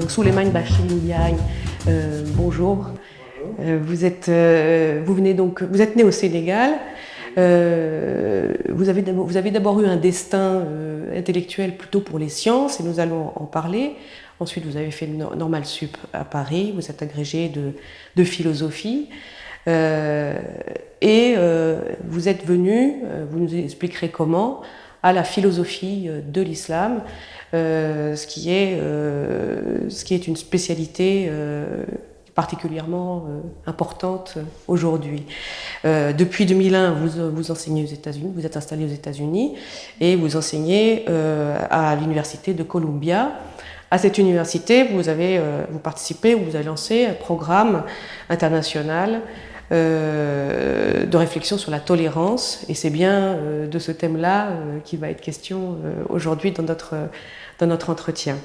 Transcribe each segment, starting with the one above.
Donc Souleymane Bachir Ndiaye, bonjour. Vous êtes né au Sénégal. Vous avez d'abord eu un destin intellectuel plutôt pour les sciences, et nous allons en parler. Ensuite, vous avez fait Normal Sup à Paris, vous êtes agrégé de philosophie. Vous êtes venu, vous nous expliquerez comment, à la philosophie de l'islam, ce qui est une spécialité particulièrement importante aujourd'hui. Depuis 2001, vous enseignez aux États-Unis, vous êtes installé aux États-Unis et vous enseignez à l'université de Columbia. À cette université, vous participez, vous avez lancé un programme international de réflexion sur la tolérance, et c'est bien de ce thème-là qui va être question aujourd'hui dans notre entretien.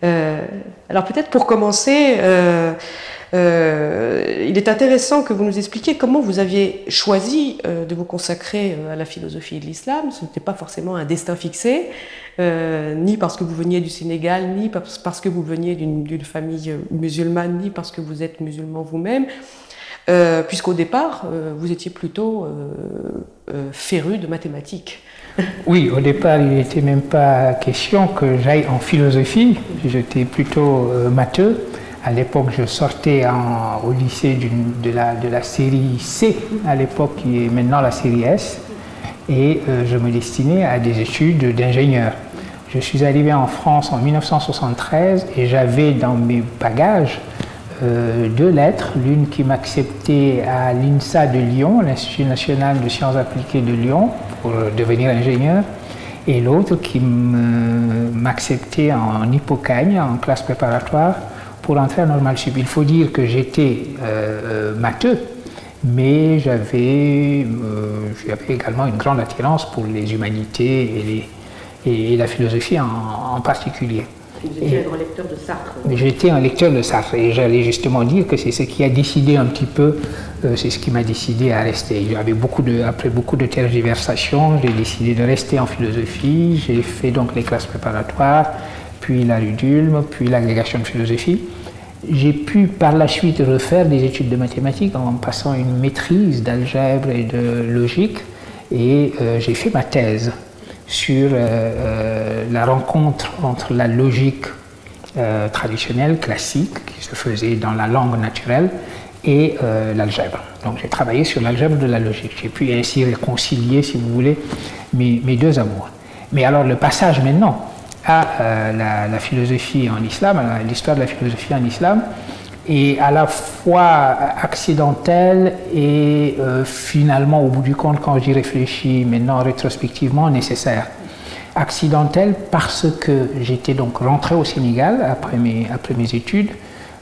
Alors peut-être pour commencer, il est intéressant que vous nous expliquiez comment vous aviez choisi de vous consacrer à la philosophie de l'islam. Ce n'était pas forcément un destin fixé, ni parce que vous veniez du Sénégal, ni parce que vous veniez d'une famille musulmane, ni parce que vous êtes musulman vous-même. Puisqu'au départ, vous étiez plutôt féru de mathématiques. Oui, au départ, il n'était même pas question que j'aille en philosophie. J'étais plutôt matheux. À l'époque, je sortais au lycée de la série C, à l'époque, qui est maintenant la série S. Et je me destinais à des études d'ingénieur. Je suis arrivé en France en 1973 et j'avais dans mes bagages deux lettres, l'une qui m'acceptait à l'INSA de Lyon, l'Institut national de sciences appliquées de Lyon, pour devenir ingénieur, et l'autre qui m'acceptait en Hippocagne, en classe préparatoire, pour entrer à Normal Sup. Il faut dire que j'étais matheux, mais j'avais également une grande attirance pour les humanités et la philosophie en particulier. Vous étiez un grand lecteur de Sartre. J'étais un lecteur de Sartre et j'allais justement dire que c'est ce qui a décidé un petit peu, c'est ce qui m'a décidé à rester. Après beaucoup de tergiversations, j'ai décidé de rester en philosophie. J'ai fait donc les classes préparatoires, puis la Ludulme, puis l'agrégation de philosophie. J'ai pu par la suite refaire des études de mathématiques en passant une maîtrise d'algèbre et de logique, et j'ai fait ma thèse sur la rencontre entre la logique traditionnelle, classique, qui se faisait dans la langue naturelle, et l'algèbre. Donc j'ai travaillé sur l'algèbre de la logique. J'ai pu ainsi réconcilier, si vous voulez, mes deux amours. Mais alors le passage maintenant à la philosophie en islam, à l'histoire de la philosophie en islam, est à la fois accidentel et finalement, au bout du compte, quand j'y réfléchis maintenant rétrospectivement, nécessaire. Accidentel parce que j'étais donc rentré au Sénégal après mes études.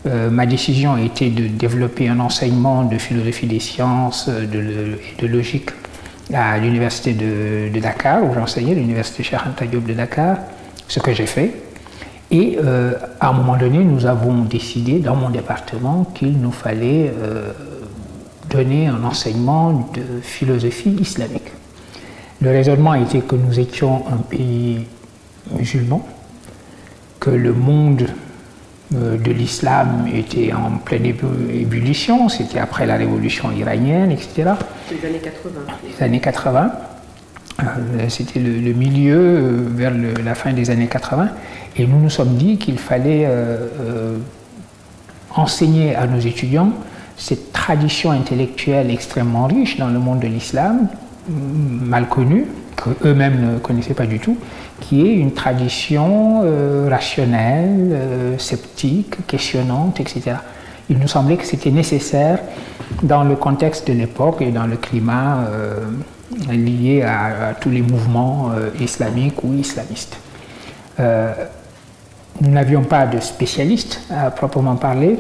Ma décision a été de développer un enseignement de philosophie des sciences et de logique à l'université de Dakar, où j'enseignais, l'université Cheikh Anta Diop de Dakar, ce que j'ai fait. Et à un moment donné, nous avons décidé dans mon département qu'il nous fallait donner un enseignement de philosophie islamique. Le raisonnement était que nous étions un pays musulman, que le monde de l'islam était en pleine ébullition, c'était après la révolution iranienne, etc. Les années 80. Les années 80. C'était le milieu vers la fin des années 80, et nous nous sommes dit qu'il fallait enseigner à nos étudiants cette tradition intellectuelle extrêmement riche dans le monde de l'islam, mal connue, qu'eux-mêmes ne connaissaient pas du tout, qui est une tradition rationnelle, sceptique, questionnante, etc. Il nous semblait que c'était nécessaire dans le contexte de l'époque et dans le climat lié à tous les mouvements islamiques ou islamistes. Nous n'avions pas de spécialistes à proprement parler.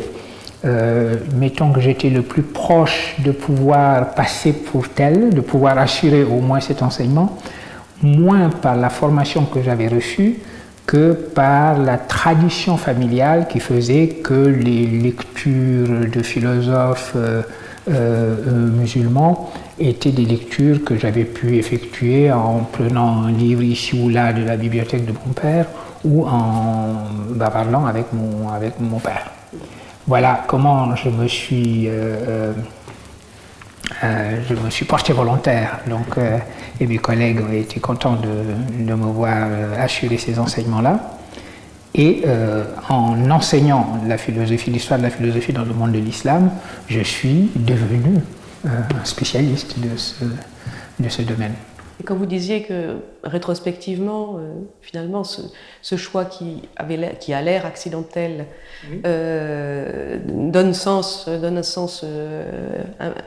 Mettons que j'étais le plus proche de pouvoir passer pour tel, de pouvoir assurer au moins cet enseignement, moins par la formation que j'avais reçue que par la tradition familiale qui faisait que les lectures de philosophes musulmans étaient des lectures que j'avais pu effectuer en prenant un livre ici ou là de la bibliothèque de mon père, ou en parlant avec mon père. Voilà comment je me suis porté volontaire, donc, et mes collègues ont été contents de me voir assurer ces enseignements-là. Et en enseignant la philosophie, l'histoire de la philosophie dans le monde de l'islam, je suis devenu un spécialiste de ce domaine. Et quand vous disiez que rétrospectivement, finalement, ce choix qui a l'air accidentel oui. Donne un sens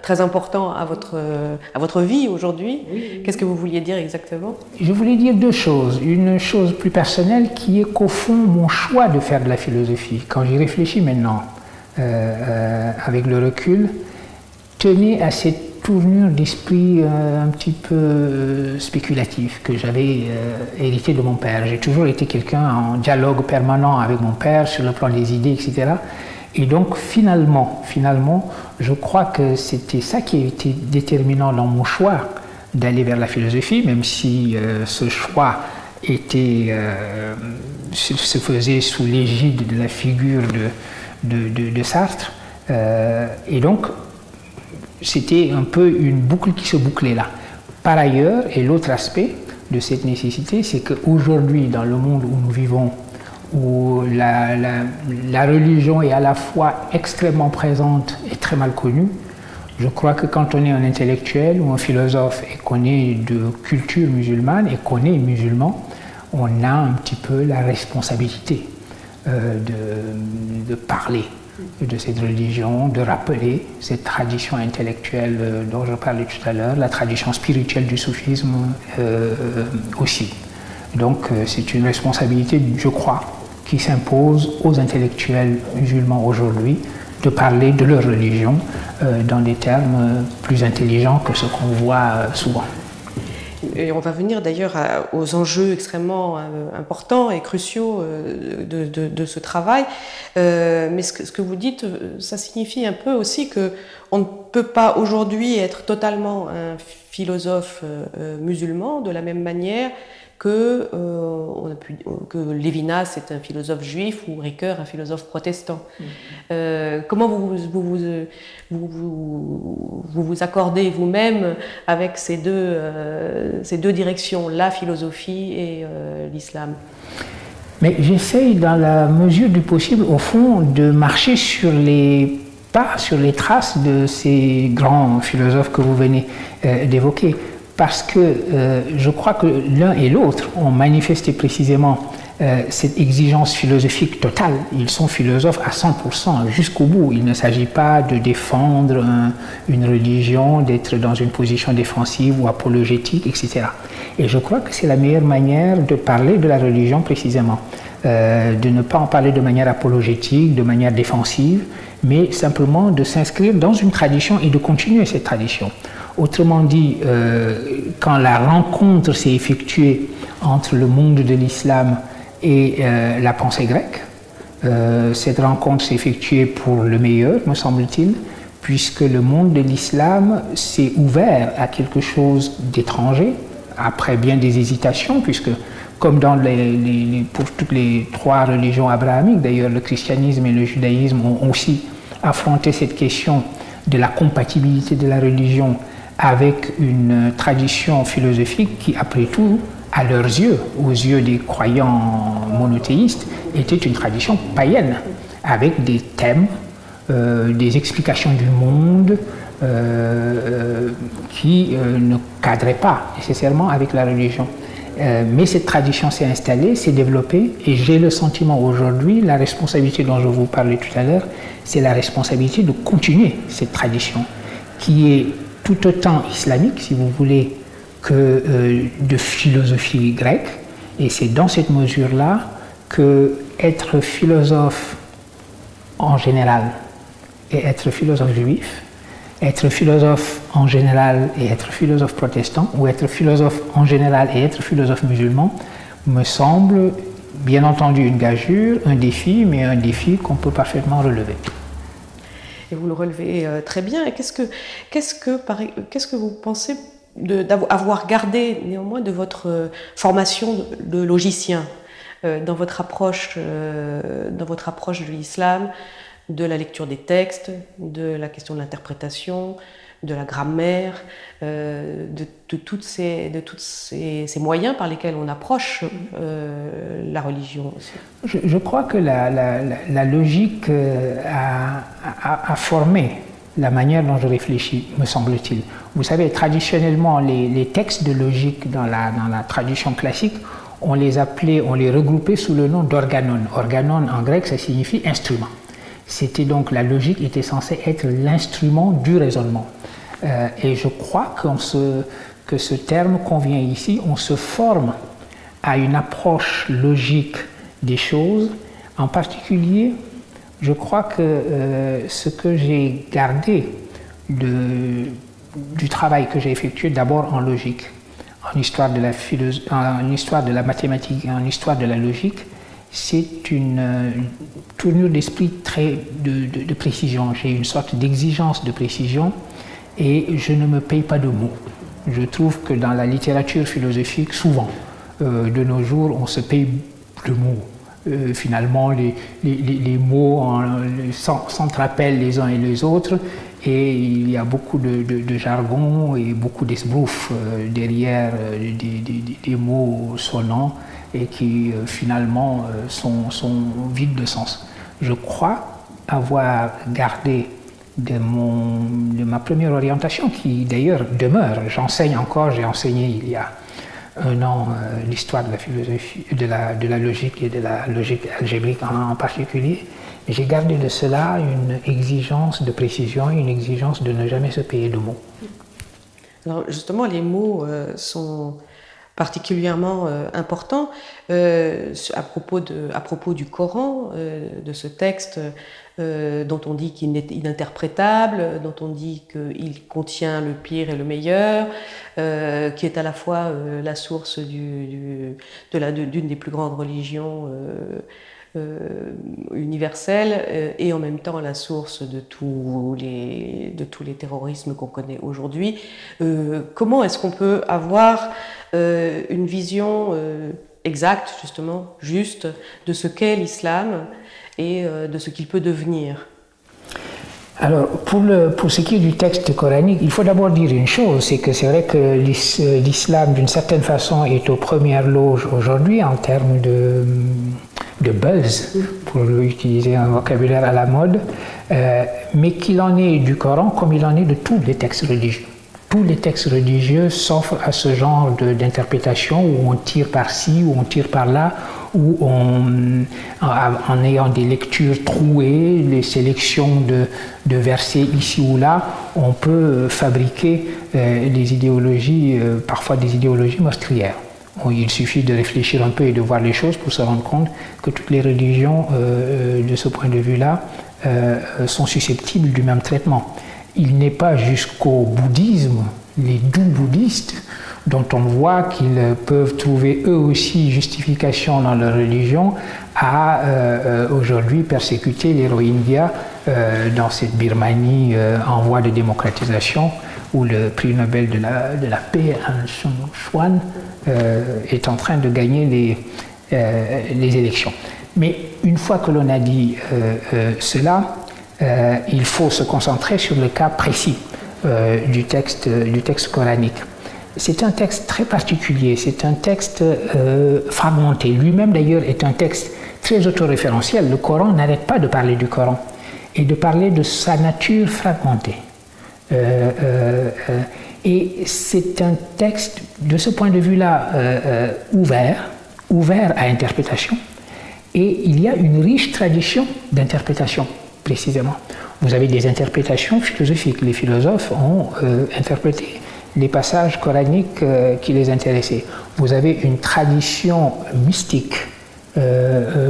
très important à votre vie aujourd'hui. Oui. Qu'est-ce que vous vouliez dire exactement? Je voulais dire deux choses. Une chose plus personnelle qui est qu'au fond, mon choix de faire de la philosophie, quand j'y réfléchis maintenant, avec le recul, tenait à cette tournure d'esprit un petit peu spéculatif que j'avais hérité de mon père. J'ai toujours été quelqu'un en dialogue permanent avec mon père sur le plan des idées, etc. Et donc finalement, je crois que c'était ça qui a été déterminant dans mon choix d'aller vers la philosophie, même si ce choix se faisait sous l'égide de la figure de Sartre. Et donc, c'était un peu une boucle qui se bouclait là. Par ailleurs, et l'autre aspect de cette nécessité, c'est qu'aujourd'hui, dans le monde où nous vivons, où la religion est à la fois extrêmement présente et très mal connue, je crois que quand on est un intellectuel ou un philosophe et qu'on est de culture musulmane et qu'on est musulman, on a un petit peu la responsabilité de parler de cette religion, de rappeler cette tradition intellectuelle dont je parlais tout à l'heure, la tradition spirituelle du soufisme aussi. Donc c'est une responsabilité, je crois, qui s'impose aux intellectuels musulmans aujourd'hui de parler de leur religion dans des termes plus intelligents que ce qu'on voit souvent. Et on va venir d'ailleurs aux enjeux extrêmement importants et cruciaux de ce travail. Mais ce que vous dites, ça signifie un peu aussi qu'on ne peut pas aujourd'hui être totalement un philosophe musulman de la même manière que Lévinas est un philosophe juif ou Ricoeur un philosophe protestant. Comment vous accordez vous-même avec ces deux directions, la philosophie et l'islam? Mais j'essaye, dans la mesure du possible, au fond, de marcher sur les pas, sur les traces de ces grands philosophes que vous venez d'évoquer. Parce que je crois que l'un et l'autre ont manifesté précisément cette exigence philosophique totale. Ils sont philosophes à 100% jusqu'au bout. Il ne s'agit pas de défendre une religion, d'être dans une position défensive ou apologétique, etc. Et je crois que c'est la meilleure manière de parler de la religion précisément. De ne pas en parler de manière apologétique, de manière défensive, mais simplement de s'inscrire dans une tradition et de continuer cette tradition. Autrement dit, quand la rencontre s'est effectuée entre le monde de l'islam et la pensée grecque, cette rencontre s'est effectuée pour le meilleur, me semble-t-il, puisque le monde de l'islam s'est ouvert à quelque chose d'étranger, après bien des hésitations, puisque comme pour toutes les trois religions abrahamiques, d'ailleurs le christianisme et le judaïsme ont aussi affronté cette question de la compatibilité de la religion avec une tradition philosophique qui, après tout, à leurs yeux, aux yeux des croyants monothéistes, était une tradition païenne, avec des thèmes, des explications du monde qui ne cadraient pas nécessairement avec la religion. Mais cette tradition s'est installée, s'est développée, et j'ai le sentiment aujourd'hui, la responsabilité dont je vous parlais tout à l'heure, c'est la responsabilité de continuer cette tradition, qui est tout autant islamique, si vous voulez, que de philosophie grecque. Et c'est dans cette mesure-là que être philosophe en général et être philosophe juif, être philosophe en général et être philosophe protestant, ou être philosophe en général et être philosophe musulman, me semble bien entendu une gageure, un défi, mais un défi qu'on peut parfaitement relever. Et vous le relevez très bien. Et qu'est-ce que vous pensez d'avoir gardé néanmoins de votre formation de logicien? dans votre approche de l'islam, de la lecture des textes, de la question de l'interprétation, de la grammaire, de tous ces moyens par lesquels on approche la religion aussi. Je crois que la logique a formé la manière dont je réfléchis, me semble-t-il. Vous savez, traditionnellement, les textes de logique dans la tradition classique, on les regroupait sous le nom d'organon. Organon en grec, ça signifie instrument. C'était donc, la logique était censée être l'instrument du raisonnement. Et je crois que ce terme convient ici. On se forme à une approche logique des choses. En particulier, je crois que ce que j'ai gardé du travail que j'ai effectué d'abord en logique, en histoire de la mathématique et en histoire de la logique, c'est une tournure d'esprit de précision. J'ai une sorte d'exigence de précision et je ne me paye pas de mots. Je trouve que dans la littérature philosophique, souvent, de nos jours, on se paye de mots. Finalement, les mots s'entrapellent les uns et les autres et il y a beaucoup de jargon et beaucoup d'esbrouf derrière des mots sonnants et qui finalement sont vides de sens. Je crois avoir gardé de ma première orientation, qui d'ailleurs demeure. J'enseigne encore, j'ai enseigné il y a un an l'histoire de la philosophie, de la logique et de la logique algébrique en particulier. J'ai gardé de cela une exigence de précision, une exigence de ne jamais se payer de mots. Alors justement, les mots sont particulièrement importants à propos du Coran, de ce texte dont on dit qu'il est ininterprétable, dont on dit qu'il contient le pire et le meilleur, qui est à la fois la source d'une des plus grandes religions universelle et en même temps la source de tous les terrorismes qu'on connaît aujourd'hui. Comment est-ce qu'on peut avoir une vision exacte, justement, juste, de ce qu'est l'islam et de ce qu'il peut devenir? Alors, pour ce qui est du texte coranique, il faut d'abord dire une chose, c'est que c'est vrai que l'islam, d'une certaine façon, est aux premières loges aujourd'hui en termes de buzz, pour utiliser un vocabulaire à la mode, mais qu'il en est du Coran comme il en est de tous les textes religieux. Tous les textes religieux s'offrent à ce genre d'interprétation où on tire par-ci, où on tire par-là, où en ayant des lectures trouées, les sélections de versets ici ou là, on peut fabriquer des idéologies, parfois des idéologies meurtrières. Il suffit de réfléchir un peu et de voir les choses pour se rendre compte que toutes les religions, de ce point de vue-là, sont susceptibles du même traitement. Il n'est pas jusqu'au bouddhisme, les doux bouddhistes, dont on voit qu'ils peuvent trouver eux aussi justification dans leur religion, à aujourd'hui persécuter les Rohingyas dans cette Birmanie en voie de démocratisation, où le prix Nobel de la paix, Aung San Suu Kyi, est en train de gagner les élections. Mais une fois que l'on a dit cela, il faut se concentrer sur le cas précis du texte coranique. C'est un texte très particulier, c'est un texte fragmenté. Lui-même d'ailleurs est un texte très autoréférentiel. Le Coran n'arrête pas de parler du Coran et de parler de sa nature fragmentée. Et c'est un texte, de ce point de vue-là, ouvert à interprétation. Et il y a une riche tradition d'interprétation, précisément. Vous avez des interprétations philosophiques. Les philosophes ont interprété les passages coraniques qui les intéressaient. Vous avez une tradition mystique,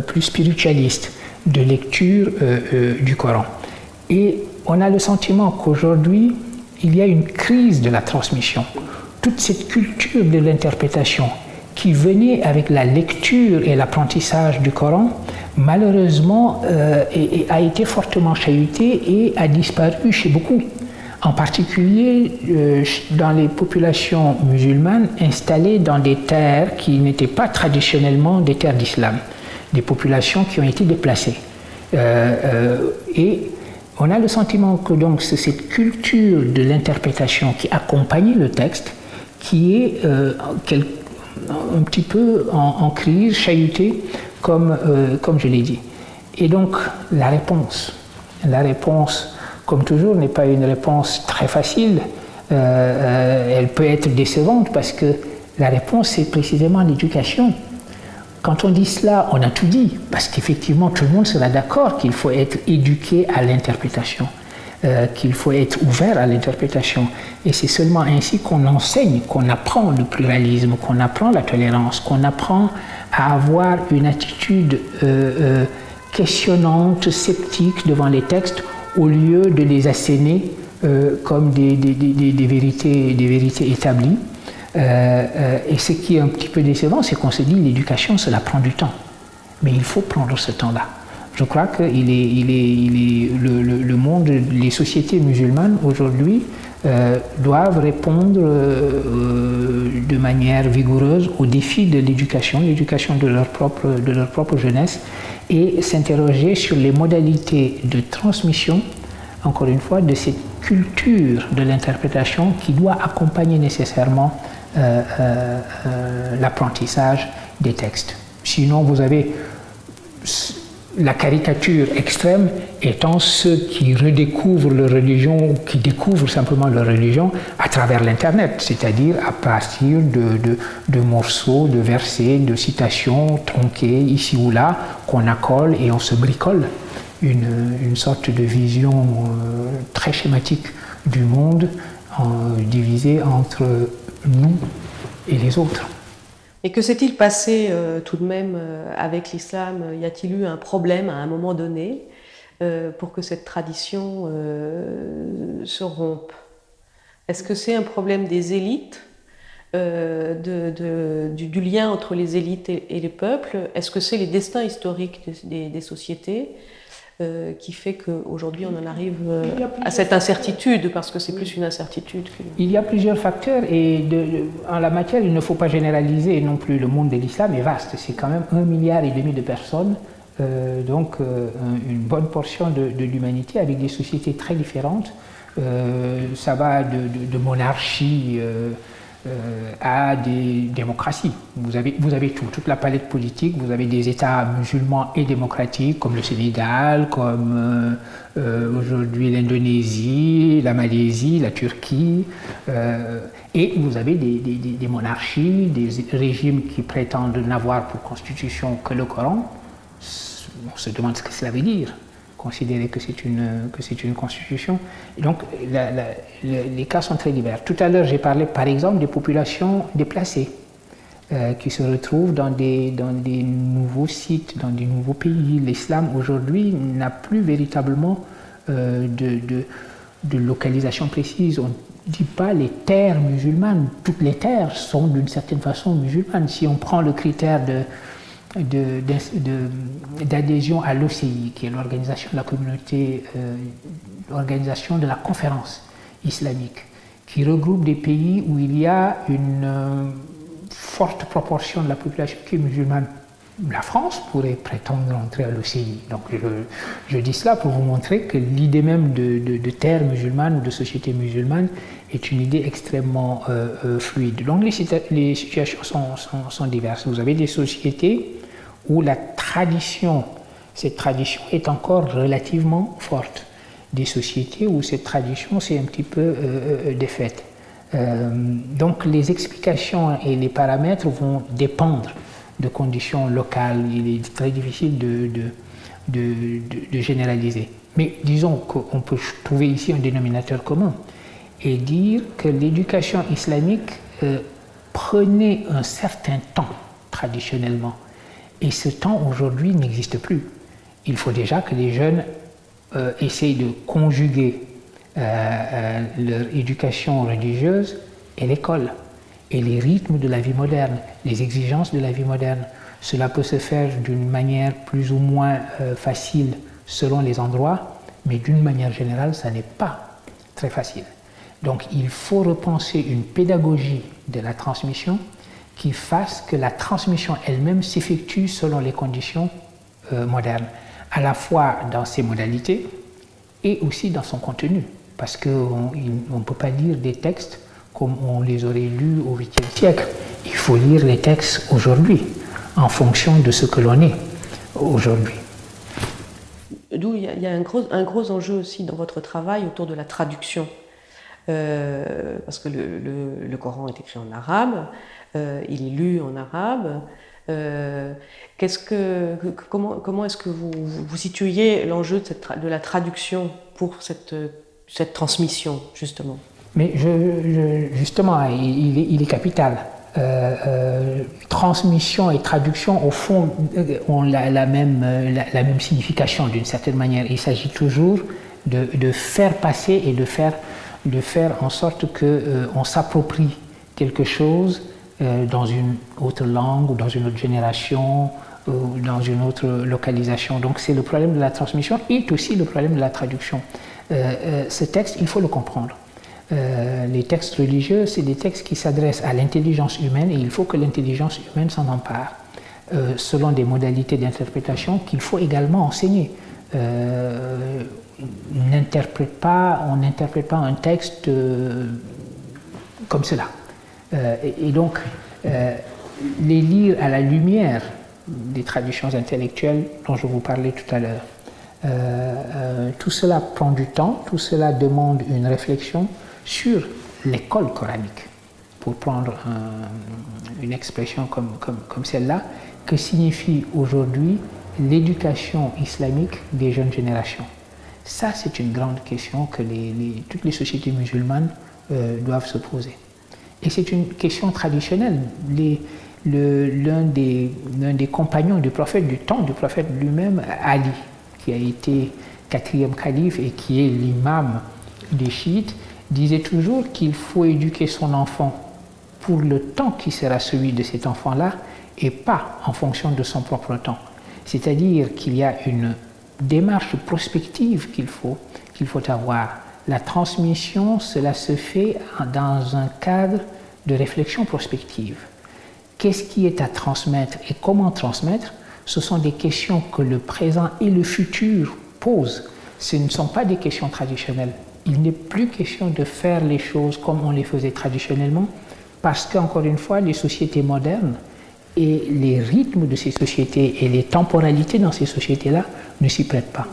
plus spiritualiste, de lecture du Coran. Et on a le sentiment qu'aujourd'hui, il y a une crise de la transmission. Toute cette culture de l'interprétation qui venait avec la lecture et l'apprentissage du Coran, malheureusement, a été fortement chahutée et a disparu chez beaucoup. en particulier dans les populations musulmanes installées dans des terres qui n'étaient pas traditionnellement des terres d'islam, des populations qui ont été déplacées. Et on a le sentiment que donc c'est cette culture de l'interprétation qui accompagne le texte qui est un petit peu en crise, chahutée, comme je l'ai dit. Et donc la réponse, comme toujours, n'est pas une réponse très facile. Elle peut être décevante parce que la réponse, c'est précisément l'éducation. Quand on dit cela, on a tout dit, parce qu'effectivement, tout le monde sera d'accord qu'il faut être éduqué à l'interprétation, qu'il faut être ouvert à l'interprétation. Et c'est seulement ainsi qu'on enseigne, qu'on apprend le pluralisme, qu'on apprend la tolérance, qu'on apprend à avoir une attitude questionnante, sceptique devant les textes, au lieu de les asséner comme des vérités établies. Et ce qui est un petit peu décevant, c'est qu'on se dit l'éducation, cela prend du temps. Mais il faut prendre ce temps-là. Je crois que le monde, les sociétés musulmanes aujourd'hui doivent répondre de manière vigoureuse aux défis de l'éducation de leur propre jeunesse, et s'interroger sur les modalités de transmission, encore une fois, de cette culture de l'interprétation qui doit accompagner nécessairement l'apprentissage des textes. Sinon, vous avez la caricature extrême étant ceux qui redécouvrent leur religion, qui découvrent simplement leur religion à travers l'Internet, c'est-à-dire à partir de morceaux, de versets, de citations tronquées ici ou là, qu'on accole et on se bricole une sorte de vision très schématique du monde, divisée entre nous et les autres. Et que s'est-il passé tout de même avec l'islam? Y a-t-il eu un problème à un moment donné pour que cette tradition se rompe? Est-ce que c'est un problème des élites, du lien entre les élites et les peuples? Est-ce que c'est les destins historiques des sociétés qui fait qu'aujourd'hui on en arrive à cette incertitude, parce que c'est plus une incertitude. Il y a plusieurs facteurs et en la matière il ne faut pas généraliser non plus. Le monde de l'islam est vaste, c'est quand même 1,5 milliard de personnes, donc une bonne portion de l'humanité avec des sociétés très différentes. Ça va de monarchie à des démocraties. Vous avez toute la palette politique, vous avez des États musulmans et démocratiques comme le Sénégal, comme aujourd'hui l'Indonésie, la Malaisie, la Turquie, et vous avez des monarchies, des régimes qui prétendent n'avoir pour constitution que le Coran. On se demande ce que cela veut dire, considérer que c'est une constitution. Et donc les cas sont très divers. Tout à l'heure j'ai parlé par exemple des populations déplacées qui se retrouvent dans des nouveaux sites, dans des nouveaux pays. L'islam aujourd'hui n'a plus véritablement de localisation précise. On ne dit pas les terres musulmanes. Toutes les terres sont d'une certaine façon musulmanes. Si on prend le critère d'adhésion à l'OCI, qui est l'organisation de la communauté, l'organisation de la conférence islamique, qui regroupe des pays où il y a une forte proportion de la population qui est musulmane. La France pourrait prétendre entrer à l'OCI. Donc je dis cela pour vous montrer que l'idée même de terre musulmane ou de société musulmane est une idée extrêmement fluide. Donc les situations sont diverses. Vous avez des sociétés où cette tradition est encore relativement forte. Des sociétés où cette tradition s'est un petit peu défaite. Donc les explications et les paramètres vont dépendre de conditions locales. Il est très difficile de généraliser. Mais disons qu'on peut trouver ici un dénominateur commun et dire que l'éducation islamique prenait un certain temps traditionnellement. Et ce temps aujourd'hui n'existe plus. Il faut déjà que les jeunes essayent de conjuguer leur éducation religieuse et l'école, et les rythmes de la vie moderne, les exigences de la vie moderne. Cela peut se faire d'une manière plus ou moins facile selon les endroits, mais d'une manière générale, ça n'est pas très facile. Donc il faut repenser une pédagogie de la transmission qui fasse que la transmission elle-même s'effectue selon les conditions modernes, à la fois dans ses modalités et aussi dans son contenu, parce qu'on ne peut pas lire des textes comme on les aurait lus au 8e siècle. Il faut lire les textes aujourd'hui, en fonction de ce que l'on est aujourd'hui. D'où il y a un gros enjeu aussi dans votre travail autour de la traduction. Parce que le Coran est écrit en arabe, il est lu en arabe. Comment est-ce que vous situiez l'enjeu de la traduction pour cette transmission, justement? Mais justement, il est capital. Transmission et traduction, au fond, ont la même signification d'une certaine manière. Il s'agit toujours de faire passer et de faire en sorte qu'on s'approprie quelque chose dans une autre langue ou dans une autre génération ou dans une autre localisation. Donc c'est le problème de la transmission et aussi le problème de la traduction. Ce texte, il faut le comprendre. Les textes religieux, c'est des textes qui s'adressent à l'intelligence humaine et il faut que l'intelligence humaine s'en empare selon des modalités d'interprétation qu'il faut également enseigner. On n'interprète pas un texte comme cela. Et donc, les lire à la lumière des traditions intellectuelles dont je vous parlais tout à l'heure, tout cela prend du temps, tout cela demande une réflexion sur l'école coranique, pour prendre une expression comme celle-là, que signifie aujourd'hui l'éducation islamique des jeunes générations. Ça, c'est une grande question que toutes les sociétés musulmanes doivent se poser. Et c'est une question traditionnelle. L'un des compagnons du prophète, du temps du prophète lui-même, Ali, qui a été 4e calife et qui est l'imam des chiites, disait toujours qu'il faut éduquer son enfant pour le temps qui sera celui de cet enfant-là et pas en fonction de son propre temps. C'est-à-dire qu'il y a une démarche prospective qu'il faut avoir. La transmission, cela se fait dans un cadre de réflexion prospective. Qu'est-ce qui est à transmettre et comment transmettre? Ce sont des questions que le présent et le futur posent. Ce ne sont pas des questions traditionnelles. Il n'est plus question de faire les choses comme on les faisait traditionnellement, parce qu'encore une fois, les sociétés modernes et les rythmes de ces sociétés et les temporalités dans ces sociétés-là ne s'y prêtent pas.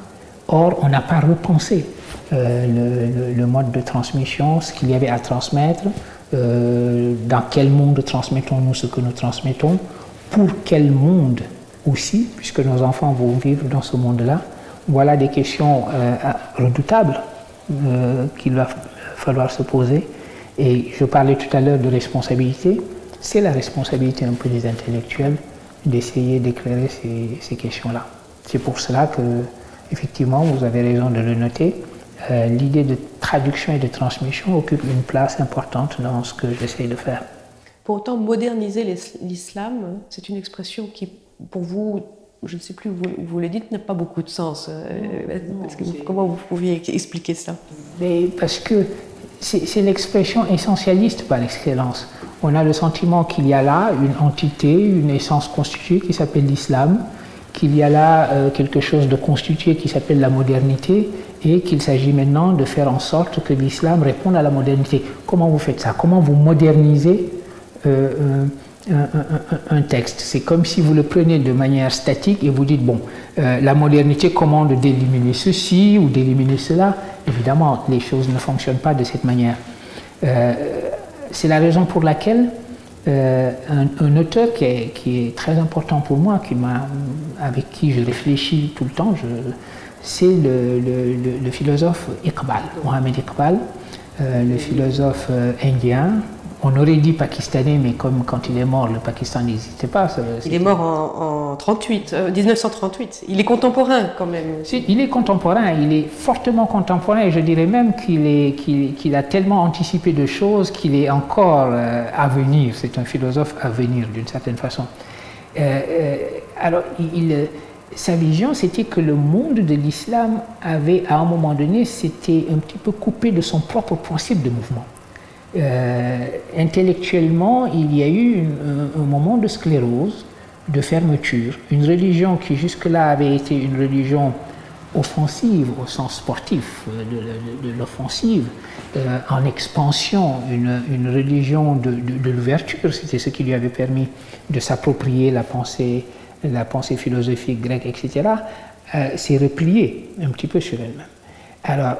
Or, on n'a pas repensé le mode de transmission, ce qu'il y avait à transmettre, dans quel monde transmettons-nous ce que nous transmettons, pour quel monde aussi, puisque nos enfants vont vivre dans ce monde-là. Voilà des questions redoutables qu'il va falloir se poser. Et je parlais tout à l'heure de responsabilité. C'est la responsabilité un peu des intellectuels d'essayer d'éclairer ces questions-là. C'est pour cela que, effectivement, vous avez raison de le noter, l'idée de traduction et de transmission occupe une place importante dans ce que j'essaie de faire. Pour autant, moderniser l'islam, c'est une expression qui, pour vous, je ne sais plus où vous le dites, n'a pas beaucoup de sens. Comment vous pouviez expliquer ça? Mais parce que c'est l'expression essentialiste par excellence. On a le sentiment qu'il y a là une entité, une essence constituée qui s'appelle l'islam, qu'il y a là quelque chose de constitué qui s'appelle la modernité et qu'il s'agit maintenant de faire en sorte que l'islam réponde à la modernité. Comment vous faites ça? Comment vous modernisez un texte? C'est comme si vous le prenez de manière statique et vous dites, bon, la modernité commande d'éliminer ceci ou d'éliminer cela. Évidemment, les choses ne fonctionnent pas de cette manière. C'est la raison pour laquelle un auteur qui est très important pour moi, avec qui je réfléchis tout le temps, c'est le philosophe Iqbal, Mohamed Iqbal, le philosophe indien. On aurait dit pakistanais, mais comme quand il est mort, le Pakistan n'existait pas. Il est mort en 1938. Il est contemporain quand même. Il est contemporain, il est fortement contemporain et je dirais même qu'il a tellement anticipé de choses qu'il est encore à venir. C'est un philosophe à venir d'une certaine façon. Alors, sa vision, c'était que le monde de l'islam avait, à un moment donné, s'était un petit peu coupé de son propre principe de mouvement. Intellectuellement, il y a eu un moment de sclérose, de fermeture. Une religion qui jusque-là avait été une religion offensive au sens sportif de l'offensive, en expansion, une religion de l'ouverture, c'était ce qui lui avait permis de s'approprier la pensée philosophique grecque, etc., s'est repliée un petit peu sur elle-même. Alors,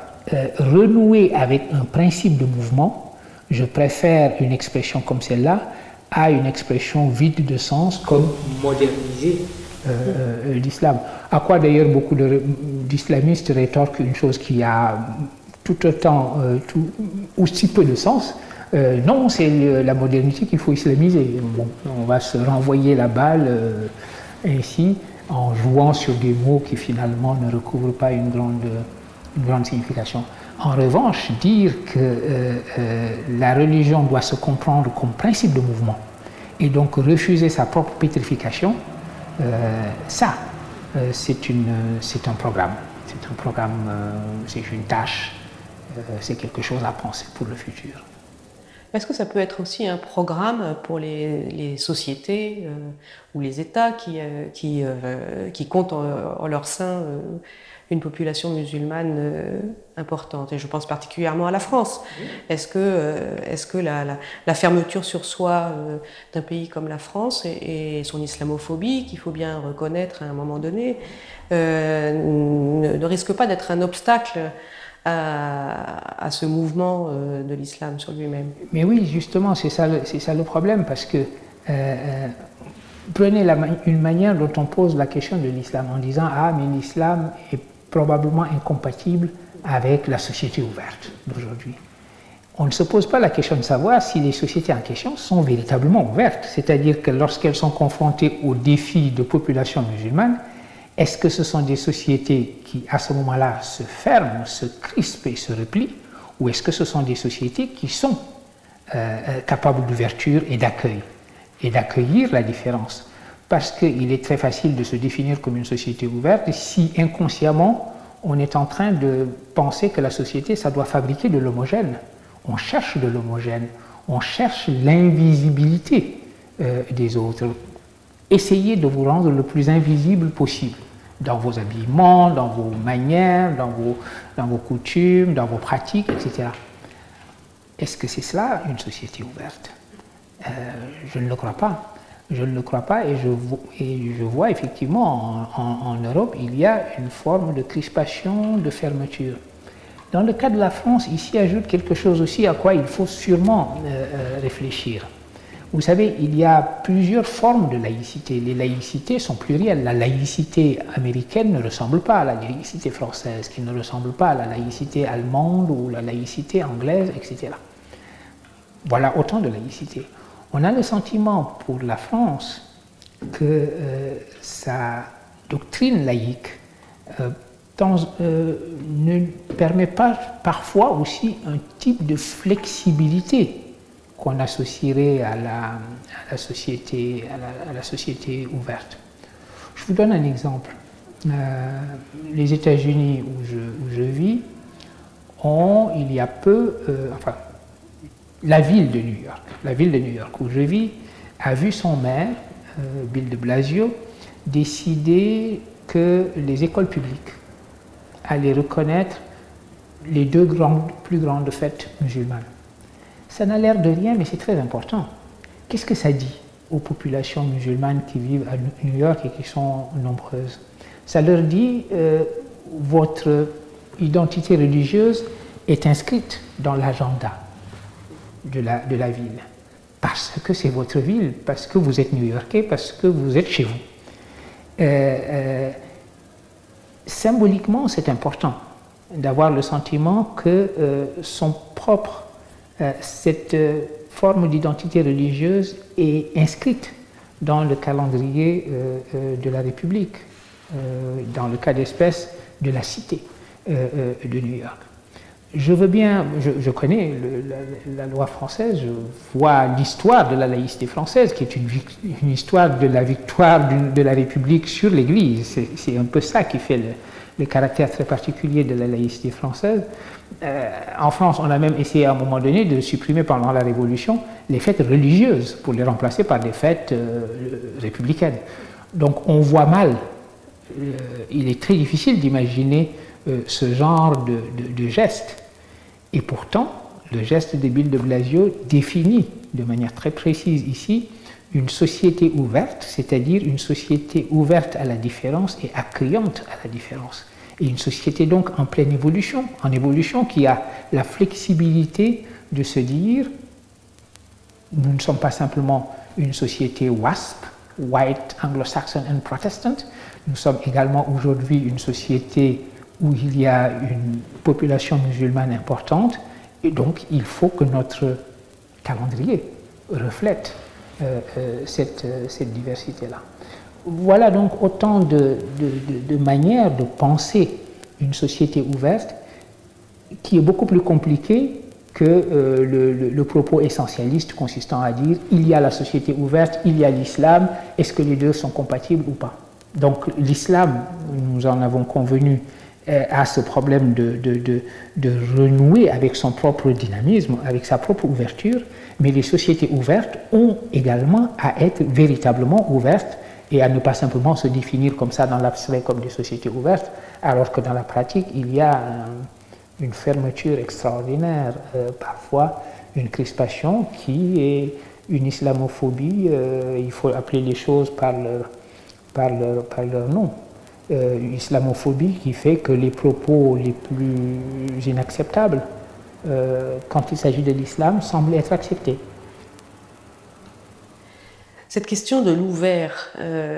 renouer avec un principe de mouvement, je préfère une expression comme celle-là à une expression vide de sens comme moderniser l'islam. À quoi d'ailleurs beaucoup d'islamistes rétorquent une chose qui a tout autant, aussi peu de sens. Non, c'est la modernité qu'il faut islamiser. Bon, on va se renvoyer la balle ainsi en jouant sur des mots qui finalement ne recouvrent pas une grande signification. En revanche, dire que la religion doit se comprendre comme principe de mouvement et donc refuser sa propre pétrification, c'est un programme. C'est un programme, c'est une tâche, c'est quelque chose à penser pour le futur. Est-ce que ça peut être aussi un programme pour les sociétés ou les États qui comptent en leur sein une population musulmane importante? Et je pense particulièrement à la France. Est-ce que la fermeture sur soi d'un pays comme la France et son islamophobie, qu'il faut bien reconnaître à un moment donné, ne risque pas d'être un obstacle à ce mouvement de l'islam sur lui-même? Mais oui, justement, c'est ça le problème, parce que prenez une manière dont on pose la question de l'islam en disant « Ah, mais l'islam est probablement incompatible avec la société ouverte d'aujourd'hui ». On ne se pose pas la question de savoir si les sociétés en question sont véritablement ouvertes, c'est-à-dire que lorsqu'elles sont confrontées aux défis de population musulmane, est-ce que ce sont des sociétés qui, à ce moment-là, se ferment, se crispent et se replient, ou est-ce que ce sont des sociétés qui sont capables d'ouverture et d'accueil, et d'accueillir la différence? Parce qu'il est très facile de se définir comme une société ouverte si inconsciemment on est en train de penser que la société, ça doit fabriquer de l'homogène. On cherche de l'homogène, on cherche l'invisibilité des autres. Essayez de vous rendre le plus invisible possible dans vos habillements, dans vos manières, dans vos coutumes, dans vos pratiques, etc. Est-ce que c'est cela une société ouverte? Je ne le crois pas. Je ne le crois pas et je vois effectivement en Europe, il y a une forme de crispation, de fermeture. Dans le cas de la France, ici ajoute quelque chose aussi à quoi il faut sûrement réfléchir. Vous savez, il y a plusieurs formes de laïcité. Les laïcités sont plurielles. La laïcité américaine ne ressemble pas à la laïcité française, qui ne ressemble pas à la laïcité allemande ou la laïcité anglaise, etc. Voilà autant de laïcité. On a le sentiment pour la France que sa doctrine laïque ne permet pas parfois aussi un type de flexibilité qu'on associerait à la société ouverte. Je vous donne un exemple. Les États-Unis où je vis ont, il y a peu, la ville de New York où je vis, a vu son maire, Bill de Blasio, décider que les écoles publiques allaient reconnaître les deux plus grandes fêtes musulmanes. Ça n'a l'air de rien, mais c'est très important. Qu'est-ce que ça dit aux populations musulmanes qui vivent à New York et qui sont nombreuses? Ça leur dit votre identité religieuse est inscrite dans l'agenda de la ville. Parce que c'est votre ville, parce que vous êtes New-Yorkais, parce que vous êtes chez vous. Symboliquement, c'est important d'avoir le sentiment que cette forme d'identité religieuse est inscrite dans le calendrier de la République, dans le cas d'espèce de la cité de New York. Je veux bien, je connais la loi française, je vois l'histoire de la laïcité française, qui est une histoire de la victoire de la République sur l'Église. C'est un peu ça qui fait le caractère très particulier de la laïcité française. En France, on a même essayé à un moment donné de supprimer pendant la Révolution les fêtes religieuses pour les remplacer par des fêtes républicaines. Donc on voit mal, il est très difficile d'imaginer ce genre de geste. Et pourtant, le geste de Bill de Blasio définit de manière très précise ici une société ouverte, c'est-à-dire une société ouverte à la différence et accueillante à la différence. Et une société donc en pleine évolution, qui a la flexibilité de se dire nous ne sommes pas simplement une société WASP, White, Anglo-Saxon and Protestant, nous sommes également aujourd'hui une société où il y a une population musulmane importante, et donc il faut que notre calendrier reflète cette diversité-là. Voilà donc autant de manières de penser une société ouverte qui est beaucoup plus compliquée que le propos essentialiste consistant à dire il y a la société ouverte, il y a l'islam, est-ce que les deux sont compatibles ou pas? Donc l'islam, nous en avons convenu, a ce problème de renouer avec son propre dynamisme, avec sa propre ouverture, mais les sociétés ouvertes ont également à être véritablement ouvertes et à ne pas simplement se définir comme ça dans l'abstrait comme des sociétés ouvertes, alors que dans la pratique, il y a une fermeture extraordinaire, parfois une crispation qui est une islamophobie, il faut appeler les choses par leur nom. Une islamophobie qui fait que les propos les plus inacceptables, quand il s'agit de l'islam, semblent être acceptés. Cette question de l'ouvert,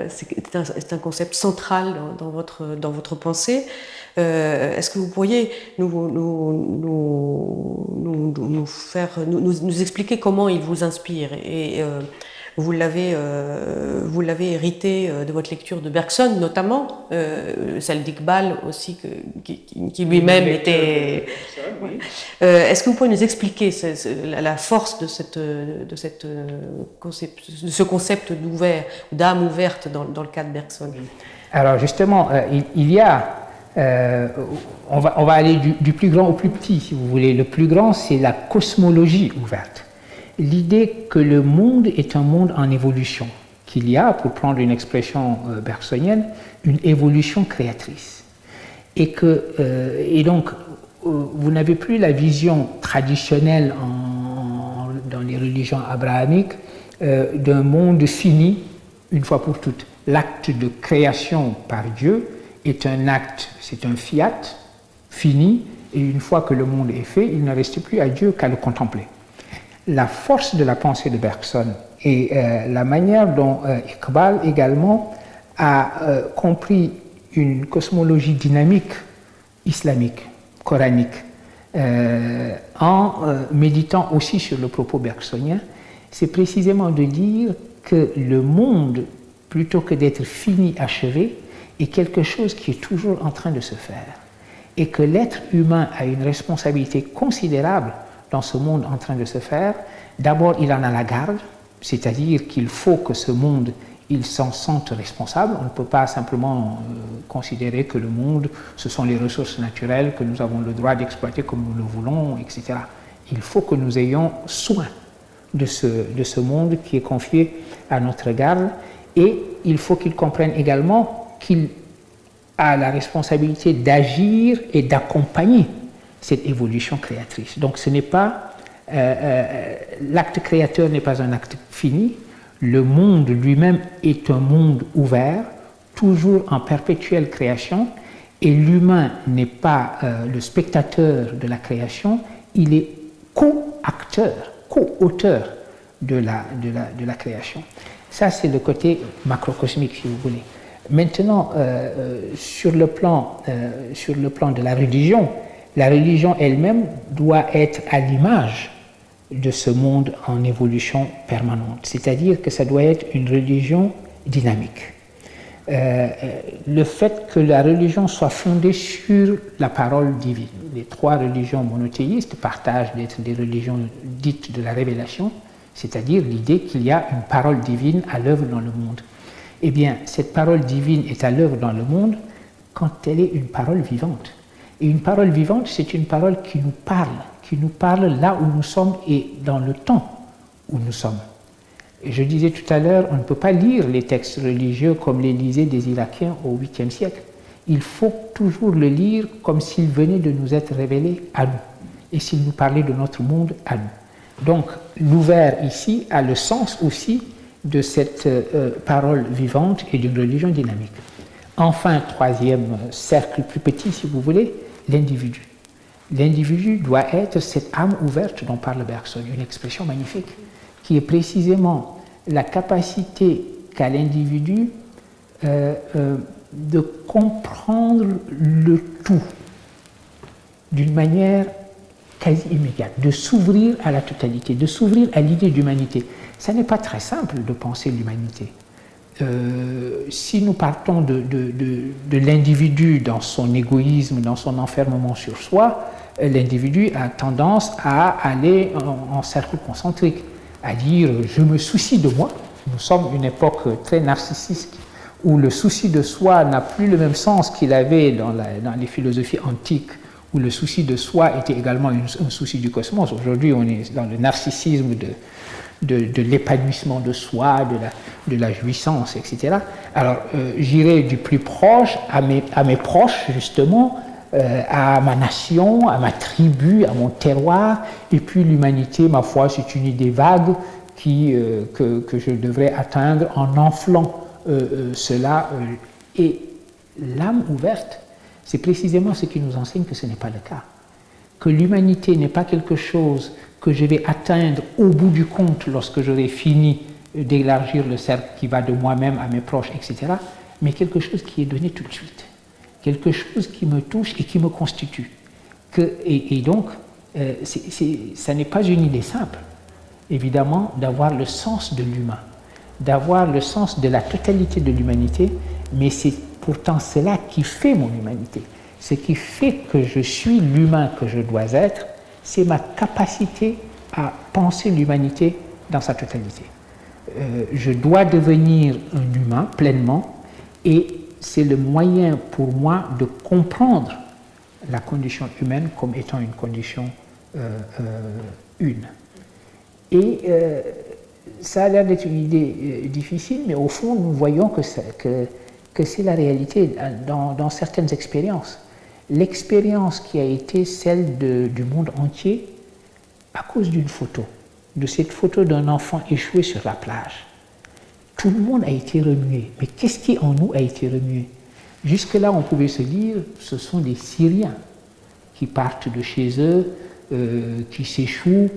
c'est un concept central dans votre pensée. Est-ce que vous pourriez nous expliquer comment il vous inspire? Et vous l'avez hérité de votre lecture de Bergson, notamment, celle d'Iqbal aussi, qui lui-même était... Oui. Est-ce que vous pouvez nous expliquer la force de ce concept d'ouvert, d'âme ouverte dans le cas de Bergson? Alors justement, il y a... on va aller du plus grand au plus petit, si vous voulez. Le plus grand, c'est la cosmologie ouverte. L'idée que le monde est un monde en évolution, qu'il y a, pour prendre une expression bergsonienne, une évolution créatrice. Et donc, vous n'avez plus la vision traditionnelle dans les religions abrahamiques d'un monde fini une fois pour toutes. L'acte de création par Dieu est un acte, c'est un fiat fini, et une fois que le monde est fait, il ne reste plus à Dieu qu'à le contempler. La force de la pensée de Bergson et la manière dont Iqbal également a compris une cosmologie dynamique islamique, coranique, en méditant aussi sur le propos bergsonien, c'est précisément de dire que le monde, plutôt que d'être fini, achevé, est quelque chose qui est toujours en train de se faire, et que l'être humain a une responsabilité considérable dans ce monde en train de se faire. D'abord, il en a la garde, c'est-à-dire qu'il faut que ce monde, il s'en sente responsable. On ne peut pas simplement considérer que le monde, ce sont les ressources naturelles que nous avons le droit d'exploiter comme nous le voulons, etc. Il faut que nous ayons soin de ce monde qui est confié à notre garde, et il faut qu'il comprenne également qu'il a la responsabilité d'agir et d'accompagner cette évolution créatrice. Donc ce n'est pas, l'acte créateur n'est pas un acte fini, le monde lui-même est un monde ouvert, toujours en perpétuelle création, et l'humain n'est pas le spectateur de la création, il est co-acteur, co-auteur de la création. Ça, c'est le côté macrocosmique, si vous voulez. Maintenant, sur le plan de la religion elle-même doit être à l'image de ce monde en évolution permanente, c'est-à-dire que ça doit être une religion dynamique. le fait que la religion soit fondée sur la parole divine. Les trois religions monothéistes partagent d'être des religions dites de la révélation, c'est-à-dire l'idée qu'il y a une parole divine à l'œuvre dans le monde. Eh bien, cette parole divine est à l'œuvre dans le monde quand elle est une parole vivante. Et une parole vivante, c'est une parole qui nous parle là où nous sommes et dans le temps où nous sommes. Et je disais tout à l'heure, on ne peut pas lire les textes religieux comme les lisaient des Irakiens au 8e siècle. Il faut toujours le lire comme s'il venait de nous être révélé à nous, et s'il nous parlait de notre monde à nous. Donc, l'ouvert ici a le sens aussi de cette parole vivante et d'une religion dynamique. Enfin, troisième cercle plus petit, si vous voulez, l'individu. L'individu doit être cette âme ouverte dont parle Bergson, une expression magnifique, qui est précisément la capacité qu'a l'individu de comprendre le tout d'une manière quasi immédiate, de s'ouvrir à la totalité, de s'ouvrir à l'idée d'humanité. Ça n'est pas très simple de penser l'humanité. Si nous partons de l'individu dans son égoïsme, dans son enfermement sur soi, l'individu a tendance à aller en cercle concentrique, à dire « je me soucie de moi ». Nous sommes une époque très narcissique où le souci de soi n'a plus le même sens qu'il avait dans les philosophies antiques, où le souci de soi était également un souci du cosmos. Aujourd'hui, on est dans le narcissisme de l'épanouissement de soi, de la jouissance, etc. Alors, j'irai du plus proche à mes proches, justement, à ma nation, à ma tribu, à mon terroir, et puis l'humanité, ma foi, c'est une idée vague que je devrais atteindre en enflant cela. Et l'âme ouverte, c'est précisément ce qui nous enseigne que ce n'est pas le cas. Que l'humanité n'est pas quelque chose que je vais atteindre au bout du compte lorsque j'aurai fini d'élargir le cercle qui va de moi-même à mes proches, etc., mais quelque chose qui est donné tout de suite. Quelque chose qui me touche et qui me constitue. Et donc, ça n'est pas une idée simple, évidemment, d'avoir le sens de l'humain, d'avoir le sens de la totalité de l'humanité, mais c'est pourtant cela qui fait mon humanité. Ce qui fait que je suis l'humain que je dois être, c'est ma capacité à penser l'humanité dans sa totalité. Je dois devenir un humain pleinement, et c'est le moyen pour moi de comprendre la condition humaine comme étant une condition une. Et ça a l'air d'être une idée difficile, mais au fond, nous voyons que c'est la réalité dans certaines expériences. L'expérience qui a été celle du monde entier à cause d'une photo, de cette photo d'un enfant échoué sur la plage. Tout le monde a été remué. Mais qu'est-ce qui en nous a été remué? Jusque-là, on pouvait se dire, ce sont des Syriens qui partent de chez eux, qui s'échouent.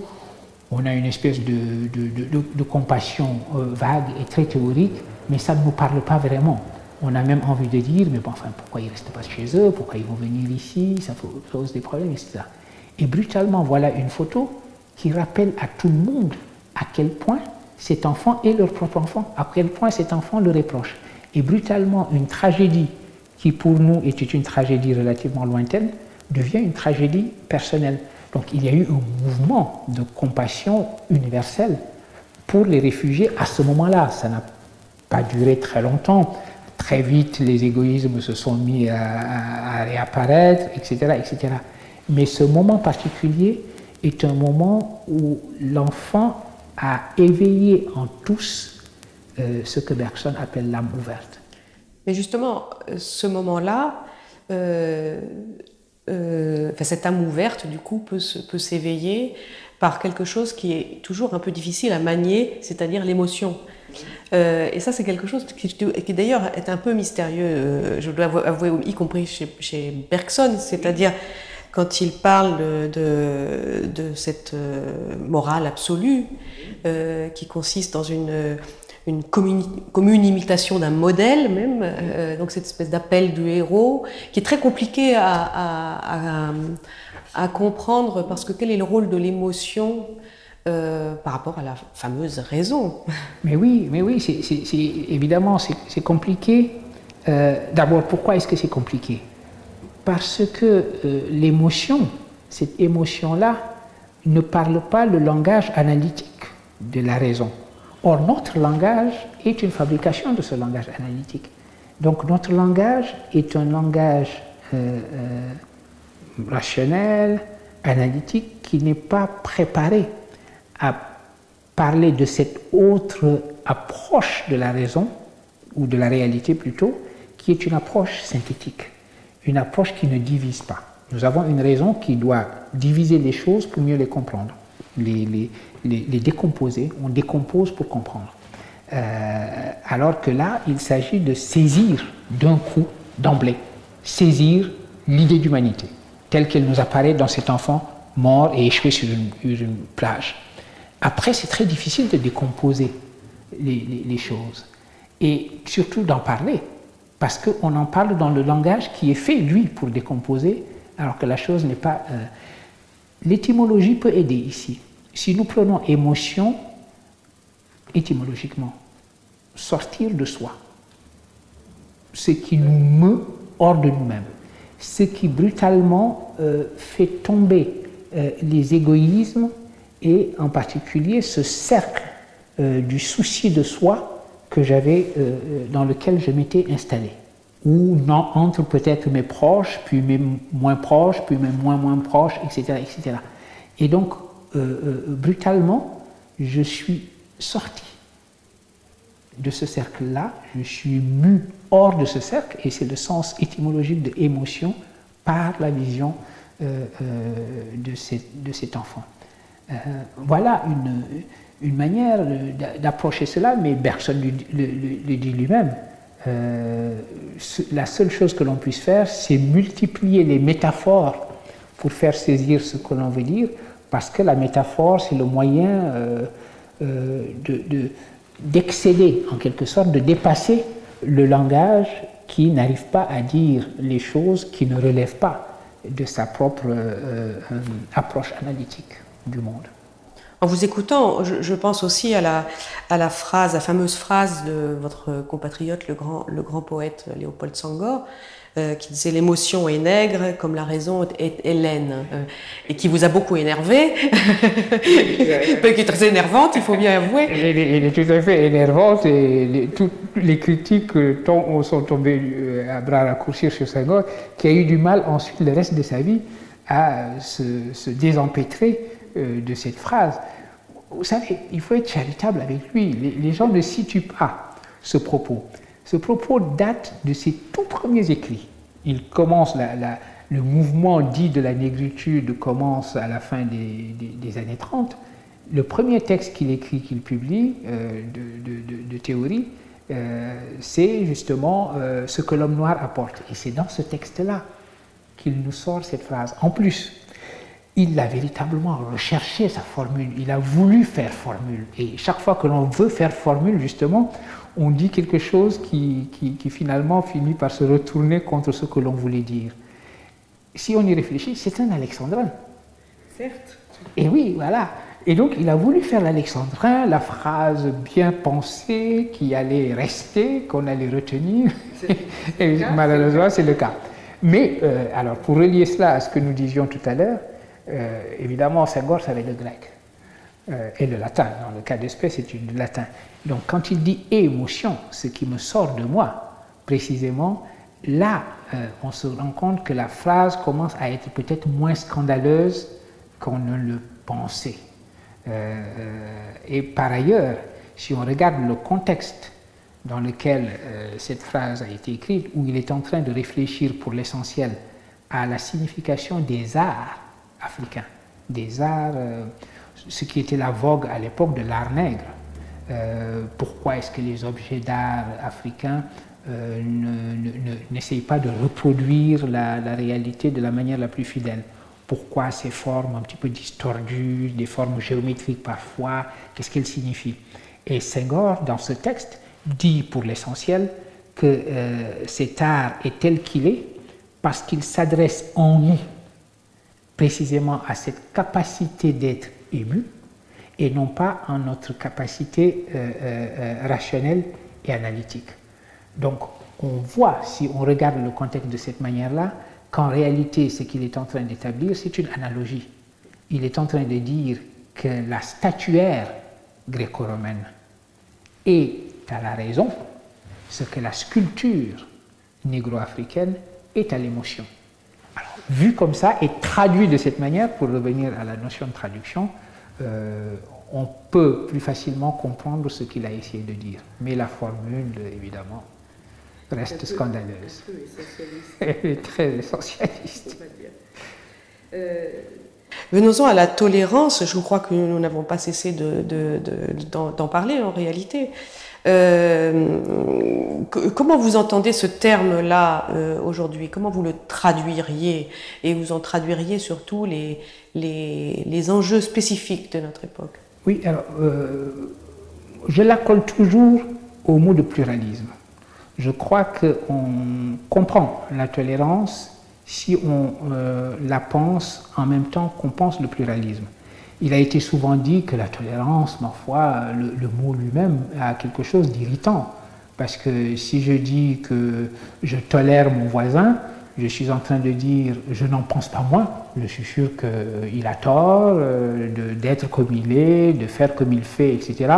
On a une espèce de compassion vague et très théorique, mais ça ne nous parle pas vraiment. On a même envie de dire, mais bon, enfin, pourquoi ils ne restent pas chez eux, pourquoi ils vont venir ici, ça pose des problèmes, etc. Et brutalement, voilà une photo qui rappelle à tout le monde à quel point cet enfant est leur propre enfant, à quel point cet enfant le reproche. Et brutalement, une tragédie qui pour nous était une tragédie relativement lointaine, devient une tragédie personnelle. Donc il y a eu un mouvement de compassion universelle pour les réfugiés à ce moment-là. Ça n'a pas duré très longtemps. Très vite, les égoïsmes se sont mis à réapparaître, etc., etc. Mais ce moment particulier est un moment où l'enfant a éveillé en tous ce que Bergson appelle l'âme ouverte. Mais justement, ce moment-là, cette âme ouverte, du coup, peut s'éveiller par quelque chose qui est toujours un peu difficile à manier, c'est-à-dire l'émotion. Et ça, c'est quelque chose qui d'ailleurs est un peu mystérieux, je dois avouer, y compris chez Bergson, c'est-à-dire quand il parle de cette morale absolue qui consiste dans une commune imitation d'un modèle même, donc cette espèce d'appel du héros, qui est très compliqué à comprendre, parce que quel est le rôle de l'émotion par rapport à la fameuse raison? Mais oui, évidemment, c'est compliqué, D'abord, pourquoi est-ce que c'est compliqué? Parce que l'émotion, cette émotion-là, ne parle pas le langage analytique de la raison. Or, notre langage est une fabrication de ce langage analytique. Donc, notre langage est un langage rationnel, analytique, qui n'est pas préparé à parler de cette autre approche de la raison, ou de la réalité plutôt, qui est une approche synthétique, une approche qui ne divise pas. Nous avons une raison qui doit diviser les choses pour mieux les comprendre, les décomposer, on décompose pour comprendre. Alors que là, il s'agit de saisir d'un coup, d'emblée, saisir l'idée d'humanité, telle qu'elle nous apparaît dans cet enfant mort et échoué sur une plage. Après, c'est très difficile de décomposer les choses, et surtout d'en parler, parce qu'on en parle dans le langage qui est fait, lui, pour décomposer, alors que la chose n'est pas... L'étymologie peut aider ici. Si nous prenons émotion, étymologiquement, sortir de soi, ce qui nous meut hors de nous-mêmes, ce qui brutalement fait tomber les égoïsmes et en particulier ce cercle du souci de soi que j'avais, dans lequel je m'étais installé, où entre peut-être mes proches, puis mes moins proches, puis mes moins proches, etc., etc. Et donc, brutalement, je suis sorti de ce cercle-là, je suis mu hors de ce cercle, et c'est le sens étymologique de émotion par la vision de cet enfant. Voilà une manière d'approcher cela, mais Bergson le dit lui-même. La seule chose que l'on puisse faire, c'est multiplier les métaphores pour faire saisir ce que l'on veut dire, parce que la métaphore, c'est le moyen d'excéder, en quelque sorte, de dépasser le langage qui n'arrive pas à dire les choses qui ne relèvent pas de sa propre approche analytique du monde. En vous écoutant, je pense aussi à la fameuse phrase de votre compatriote, le grand poète Léopold Senghor, qui disait « l'émotion est nègre comme la raison est hellène », et qui vous a beaucoup énervé, qui est très énervante, il faut bien avouer. Elle est tout à fait énervante, et toutes les critiques sont tombées à bras raccourcis sur Senghor, qui a eu du mal ensuite le reste de sa vie à se désempêtrer de cette phrase. Vous savez, il faut être charitable avec lui. Les gens ne situent pas ce propos. Ce propos date de ses tout premiers écrits. Il commence, le mouvement dit de la négritude commence à la fin des années 30. Le premier texte qu'il écrit, qu'il publie, de théorie, c'est justement ce que l'homme noir apporte. Et c'est dans ce texte-là qu'il nous sort cette phrase. En plus, il a véritablement recherché sa formule, il a voulu faire formule. Et chaque fois que l'on veut faire formule, justement, on dit quelque chose qui finalement finit par se retourner contre ce que l'on voulait dire. Si on y réfléchit, c'est un alexandrin. Certes. Et oui, voilà. Et donc, il a voulu faire l'alexandrin, la phrase bien pensée, qui allait rester, qu'on allait retenir. Et malheureusement, c'est le cas. Mais, alors, pour relier cela à ce que nous disions tout à l'heure, évidemment, Senghor savait le grec et le latin. Dans le cas d'espèce, c'est du latin. Donc, quand il dit émotion, ce qui me sort de moi, précisément, là, on se rend compte que la phrase commence à être peut-être moins scandaleuse qu'on ne le pensait. Et par ailleurs, si on regarde le contexte dans lequel cette phrase a été écrite, où il est en train de réfléchir pour l'essentiel à la signification des arts africains, des arts, ce qui était la vogue à l'époque de l'art nègre. Pourquoi est-ce que les objets d'art africains n'essayent pas de reproduire la réalité de la manière la plus fidèle? Pourquoi ces formes un petit peu distordues, des formes géométriques parfois, qu'est-ce qu'elles signifient? Et Senghor, dans ce texte, dit pour l'essentiel que cet art est tel qu'il est parce qu'il s'adresse en nous précisément à cette capacité d'être ému et non pas en notre capacité rationnelle et analytique. Donc on voit, si on regarde le contexte de cette manière-là, qu'en réalité, ce qu'il est en train d'établir, c'est une analogie. Il est en train de dire que la statuaire gréco-romaine est à la raison, ce que la sculpture négro-africaine est à l'émotion. Alors, vu comme ça et traduit de cette manière, pour revenir à la notion de traduction, on peut plus facilement comprendre ce qu'il a essayé de dire. Mais la formule, évidemment, reste scandaleuse. Elle est très essentialiste. Venons-en à la tolérance. Je crois que nous n'avons pas cessé d'en parler en réalité. Comment vous entendez ce terme-là aujourd'hui? Comment vous le traduiriez? Et vous en traduiriez surtout les enjeux spécifiques de notre époque? Oui, alors, je l'accorde toujours au mot de pluralisme. Je crois qu'on comprend la tolérance si on la pense en même temps qu'on pense le pluralisme. Il a été souvent dit que la tolérance, ma foi, le mot lui-même a quelque chose d'irritant. Parce que si je dis que je tolère mon voisin, je suis en train de dire je n'en pense pas moins. Je suis sûr qu'il a tort d'être comme il est, de faire comme il fait, etc.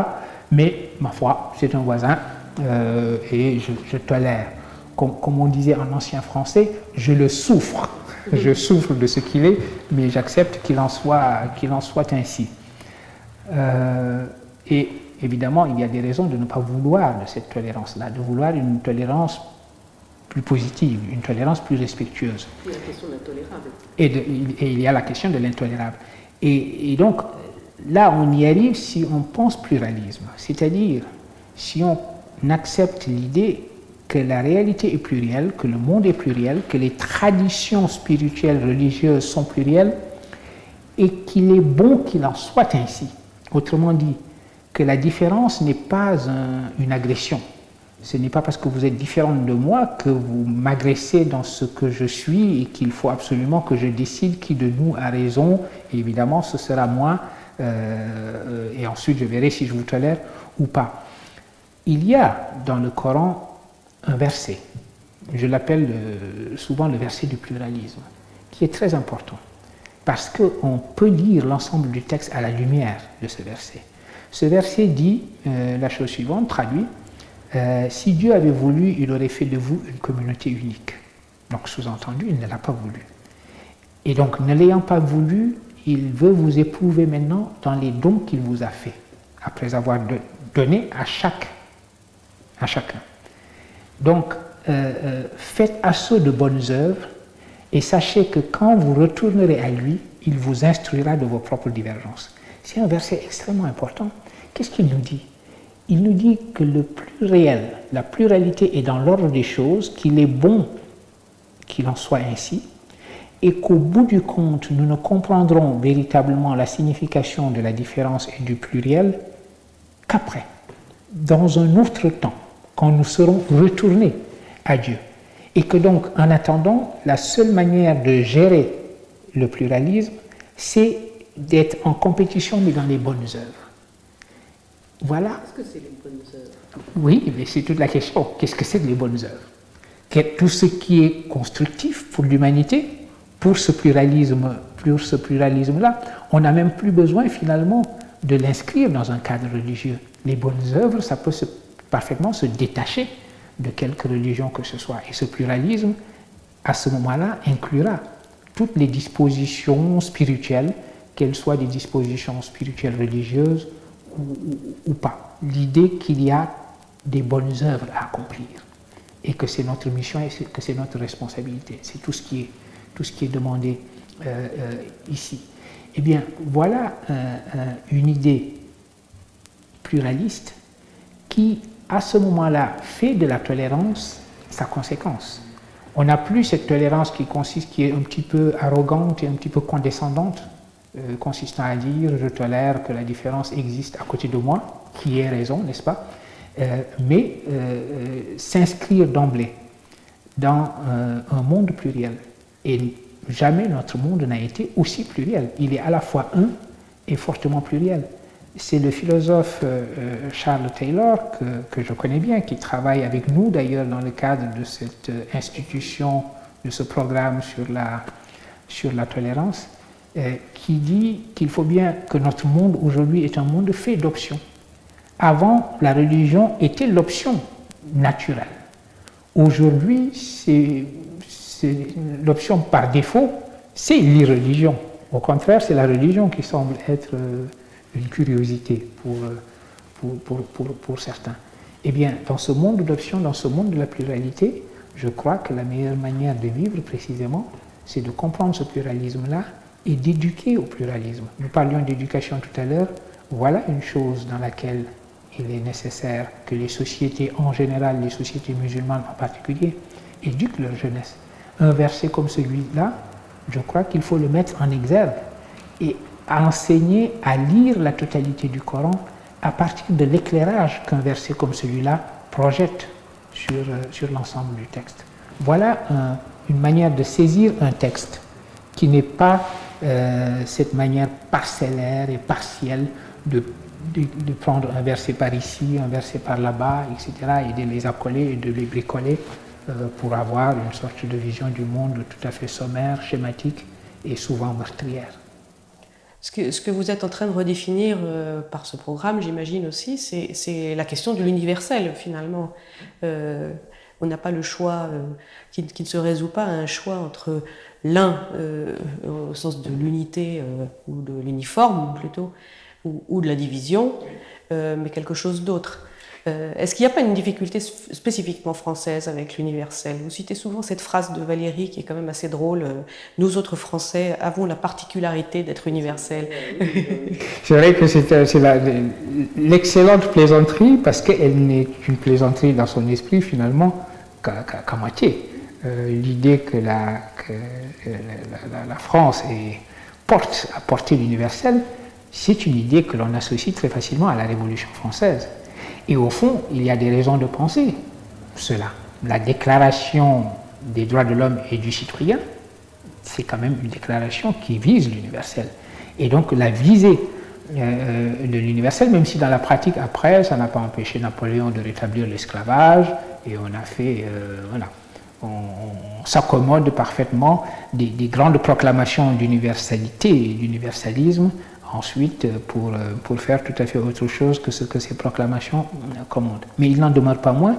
Mais, ma foi, c'est un voisin et je tolère. Comme on disait en ancien français, je le souffre. Je souffre de ce qu'il est, mais j'accepte qu'il en soit ainsi. Et évidemment, il y a des raisons de ne pas vouloir de cette tolérance-là, de vouloir une tolérance plus positive, une tolérance plus respectueuse. Il y a la question de l'intolérable. Et il y a la question de l'intolérable. Et donc, là, on y arrive si on pense pluralisme, c'est-à-dire si on accepte l'idée que la réalité est plurielle, que le monde est pluriel, que les traditions spirituelles, religieuses sont plurielles, et qu'il est bon qu'il en soit ainsi. Autrement dit, que la différence n'est pas une agression. Ce n'est pas parce que vous êtes différente de moi que vous m'agressez dans ce que je suis et qu'il faut absolument que je décide qui de nous a raison. Et évidemment, ce sera moi, et ensuite je verrai si je vous tolère ou pas. Il y a dans le Coran un verset, je l'appelle souvent le verset du pluralisme, qui est très important, parce qu'on peut lire l'ensemble du texte à la lumière de ce verset. Ce verset dit la chose suivante, traduit, si Dieu avait voulu, il aurait fait de vous une communauté unique. Donc sous-entendu, il ne l'a pas voulu. Et donc, ne l'ayant pas voulu, il veut vous éprouver maintenant dans les dons qu'il vous a faits, après avoir donné à chacun. Donc, faites assaut de bonnes œuvres et sachez que quand vous retournerez à lui, il vous instruira de vos propres divergences. C'est un verset extrêmement important. Qu'est-ce qu'il nous dit? Il nous dit que le pluriel, la pluralité est dans l'ordre des choses, qu'il est bon qu'il en soit ainsi, et qu'au bout du compte, nous ne comprendrons véritablement la signification de la différence et du pluriel qu'après, dans un autre temps, quand nous serons retournés à Dieu. Et que donc, en attendant, la seule manière de gérer le pluralisme, c'est d'être en compétition, mais dans les bonnes œuvres. Voilà. Qu'est-ce que c'est les bonnes œuvres? Oui, mais c'est toute la question. Qu'est-ce que c'est que les bonnes œuvres? Tout ce qui est constructif pour l'humanité, pour ce pluralisme-là, on n'a même plus besoin finalement de l'inscrire dans un cadre religieux. Les bonnes œuvres, ça peut parfaitement se détacher de quelque religion que ce soit. Et ce pluralisme, à ce moment-là, inclura toutes les dispositions spirituelles, qu'elles soient des dispositions spirituelles religieuses ou pas. L'idée qu'il y a des bonnes œuvres à accomplir et que c'est notre mission et que c'est notre responsabilité. C'est tout ce qui est demandé ici. Eh bien, voilà une idée pluraliste qui, à ce moment-là, fait de la tolérance sa conséquence. On n'a plus cette tolérance qui est un petit peu arrogante et un petit peu condescendante, consistant à dire je tolère que la différence existe à côté de moi, qui est raison, n'est-ce pas, mais s'inscrire d'emblée dans un monde pluriel. Et jamais notre monde n'a été aussi pluriel. Il est à la fois un et fortement pluriel. c'est le philosophe Charles Taylor, que je connais bien, qui travaille avec nous d'ailleurs dans le cadre de cette institution, de ce programme sur la tolérance, qui dit qu'il faut bien que notre monde aujourd'hui est un monde fait d'options. Avant, la religion était l'option naturelle. Aujourd'hui, l'option par défaut, c'est l'irreligion. Au contraire, c'est la religion qui semble être une curiosité pour certains. Eh bien, dans ce monde d'options, dans ce monde de la pluralité, je crois que la meilleure manière de vivre précisément, c'est de comprendre ce pluralisme-là et d'éduquer au pluralisme. Nous parlions d'éducation tout à l'heure. Voilà une chose dans laquelle il est nécessaire que les sociétés en général, les sociétés musulmanes en particulier, éduquent leur jeunesse. Un verset comme celui-là, je crois qu'il faut le mettre en exergue et enseigner à lire la totalité du Coran à partir de l'éclairage qu'un verset comme celui-là projette sur l'ensemble du texte. Voilà une manière de saisir un texte qui n'est pas cette manière parcellaire et partielle de prendre un verset par ici, un verset par là-bas, etc., et de les accoler et de les bricoler pour avoir une sorte de vision du monde tout à fait sommaire, schématique et souvent meurtrière. Ce que vous êtes en train de redéfinir par ce programme, j'imagine aussi, c'est la question de l'universel, finalement. On n'a pas le choix, qui ne se résout pas à un choix entre l'un, au sens de l'unité ou de l'uniforme plutôt, ou de la division, mais quelque chose d'autre. Est-ce qu'il n'y a pas une difficulté spécifiquement française avec l'universel? Vous citez souvent cette phrase de Valérie qui est quand même assez drôle. Nous autres Français avons la particularité d'être universels. C'est vrai que c'est l'excellente plaisanterie, parce qu'elle n'est une plaisanterie dans son esprit finalement qu'à moitié. L'idée que la France a porté l'universel, c'est une idée que l'on associe très facilement à la Révolution française. Et au fond, il y a des raisons de penser cela. La déclaration des droits de l'homme et du citoyen, c'est quand même une déclaration qui vise l'universel. Et donc la visée de l'universel, même si dans la pratique après, ça n'a pas empêché Napoléon de rétablir l'esclavage, et on a fait, voilà, on s'accommode parfaitement des grandes proclamations d'universalité et d'universalisme, ensuite pour faire tout à fait autre chose que ce que ces proclamations commandent. Mais il n'en demeure pas moins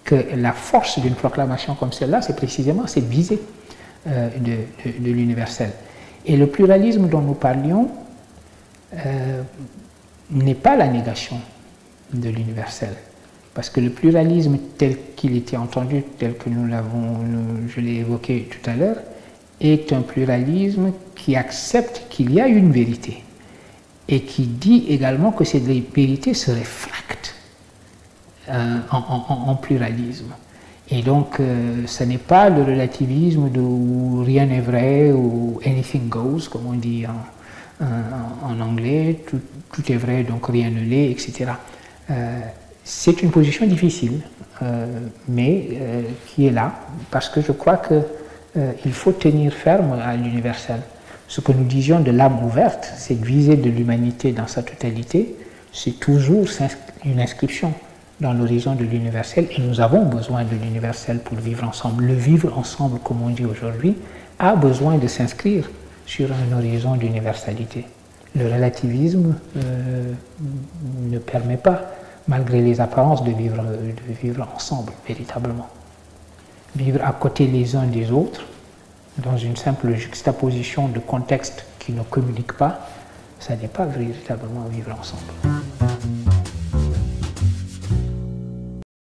que la force d'une proclamation comme celle-là, c'est précisément cette visée de l'universel. Et le pluralisme dont nous parlions n'est pas la négation de l'universel. Parce que le pluralisme tel qu'il était entendu, tel que je l'ai évoqué tout à l'heure, est un pluralisme qui accepte qu'il y a une vérité et qui dit également que cette vérité se réfracte en pluralisme. Et donc, ce n'est pas le relativisme où rien n'est vrai ou anything goes, comme on dit en anglais, tout est vrai donc rien ne l'est, etc. C'est une position difficile, mais qui est là, parce que je crois qu'il faut tenir ferme à l'universel. Ce que nous disions de l'âme ouverte, cette visée de l'humanité dans sa totalité, c'est toujours une inscription dans l'horizon de l'universel, et nous avons besoin de l'universel pour vivre ensemble. Le vivre ensemble, comme on dit aujourd'hui, a besoin de s'inscrire sur un horizon d'universalité. Le relativisme ne permet pas, malgré les apparences, de vivre ensemble, véritablement. Vivre à côté les uns des autres, dans une simple juxtaposition de contextes qui ne communiquent pas, ça n'est pas véritablement vivre ensemble.